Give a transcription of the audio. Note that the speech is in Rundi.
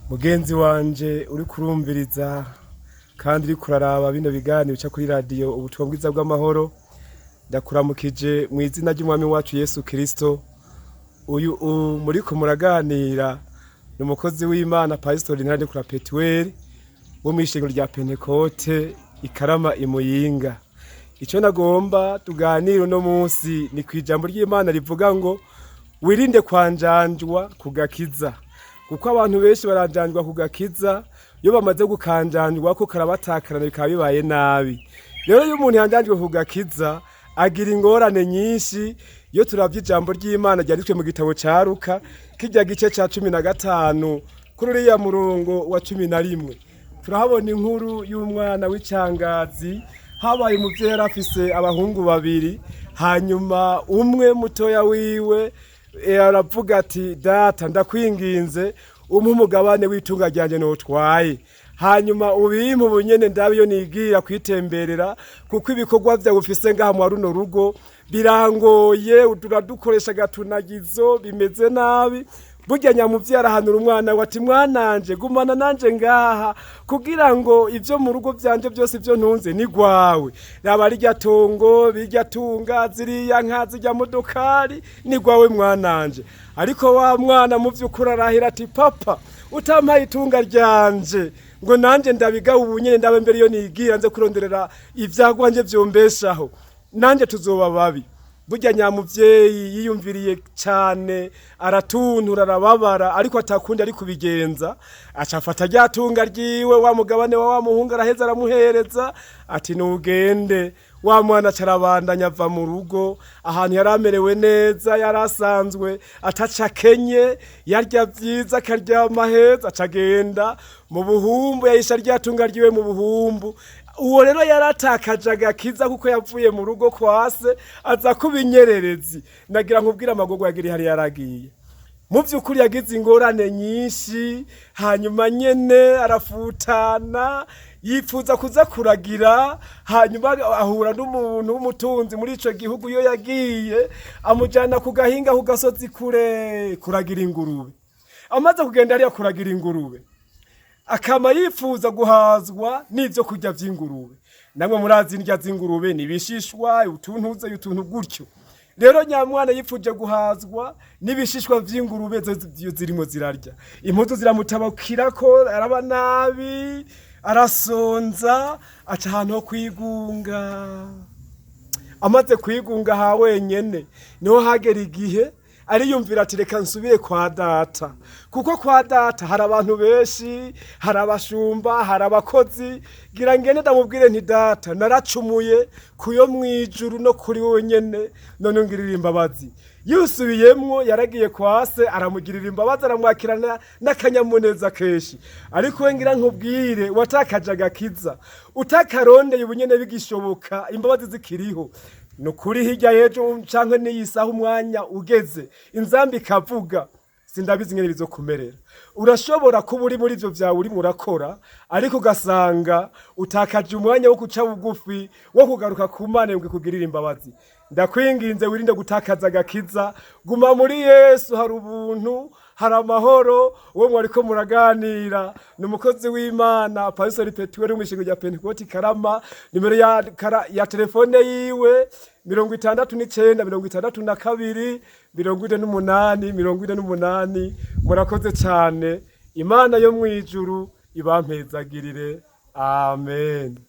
Mugenzi wanje uri kurumviriza kandi uri kuraraba bino biganiro bica kuri radio ubutumwa bwiza bw'amahoro, ndakuramukije mu izina ry'umwami wacu Yesu Kristo. Uyu muriko muraganira ni umukozi w'Imana Pastor Ntadekura Petuel wo mw'ishengero rya Pentecote Ikarama Imuyinga. Ico nagomba tuganire no munsi ni kwijambo ry'Imana rivuga ngo wirinde kwanjanjwa kugakiza, kuko abantu benshi baranjanjwa kugakiza iyo bamaze gukanjanjwa ko karabatakarana bikaba bibaye nabi. Rero iyo umuntu yanjanjwe kugakiza agira ingorane nyinshi. Iyo turavye ijambo ry'Imana ryanditswe mu gitabo ca Luka kirya gice ca 15 kuri uriya murongo wa 11 turahabona inkuru y'umwana w'icangazi. Habaye umuvyeyi yarafise abahungu babiri, hanyuma umwe mutoya wiwe aravuga ati data ndakwinginze umpe umugabane w'itunga ryanje notwaye, hanyuma ubimpe ubunyene ndabiyo nigira kwitemberera, kuko ibikorwa vyawe ufise ngaha mu runo rugo birangoye, turadukoresha gatunagizo bimeze nabi. Burya nyamuvyeyi arahanura umwana we ati mwananje gumana nanje ngaha kugira ngo ivyo mu rugo vyanje byose ivyo ntunze ni gwawe. Raba rirya tongo birya tunga ziriya nka zirya modokari ni gwawe mwananje. Ariko wa mwana mu vy'ukuri arahira ati papa utampaye itunga ryanje ngo nanje ndabiga ubunyene ndabe mbere yo nigira nze kuronderera ivyagwanje vyombeshaho nanje tuzoba babi. Burya nyamuvyeyi yiyumviriye cyane aratuntura arababara, ariko atakundi ari kubigenza. Acafata ryatunga ryiwe wa mugabane wa muhungu araheza aramuhereza ati nugende. Wa mwana carabandanya ava mu rugo ahantu yaramerewe neza, yarasanzwe ataca kenye, yarya vyiza akarya amaheza, acagenda mu buhumbu, yayisha ryatunga ryiwe mu buhumbu. Uwo rero yaratakaje agakiza kuko yavuye mu rugo kwase aza kubinyererezi. Nagira nkubwira amagorwa yagiri hari yaragiye. Mu vy'ukuri yagize ingorane nyinshi, hanyuma nyene arafutana yifuza kuza kuragira, hanyuma ahura n'umuntu w'umutunzi muri ico gihugu. Iyo yagiye amujana ku gahinga ku gasozi kure kuragira ingurube. Amaze kugenda hariya kuragira ingurube akama yifuza guhazwa n'ivyo kurya vy'ingurube. Namwe murazi indya z'ingurube nibishishwa utuntuze utuntu gutyo. Rero nyamwana yifuje guhazwa n'ibishishwa vy'ingurube zirimo zirarya. Impuzu ziramutabakirako, araba nabi, arasonza, aca ahantu ho kwigunga. Amaze kwigunga ha wenyene niho hagera igihe ariyumvira ati reka nsubire kwa data, kuko kwa data hari abantu benshi, hari abashumba, hari abakozi. Gira ngene ndamubwire nti data naracumuye kuyo mwijuru no kuri wowe nyene, none ngirira imbabazi. Yusubiyemwo yaragiye kwase aramugirira imbabazi, aramwakirana n'akanyamuneza kenshi. Ariko we ngira nkubwire watakaje agakiza, utakarondeye ubunyene bigishoboka imbabazi zikiriho. Nukuri hirya yejo canke niyisaha umwanya ugeze inzambi ikavuga sindabizi ngene bizokumerera. Urashobora kuba uri muri ivyo vyawe uri murakora, ariko ugasanga utakaje umwanya wo guca bugufi wo kugaruka ku Mana ngo ikugirire imbabazi. Ndakwinginze wirinde gutakaza agakiza, guma muri Yesu, hari ubuntu, hari amahoro. Uwo mwariko muraganira ni umukozi w'Imana Pastor Petuel mw'ishengero rya Pentecote Ikarama. Nimero ya telefone yiwe 6962 murakoze cyane. Imana yo mwijuru ibampezagirire. Amen.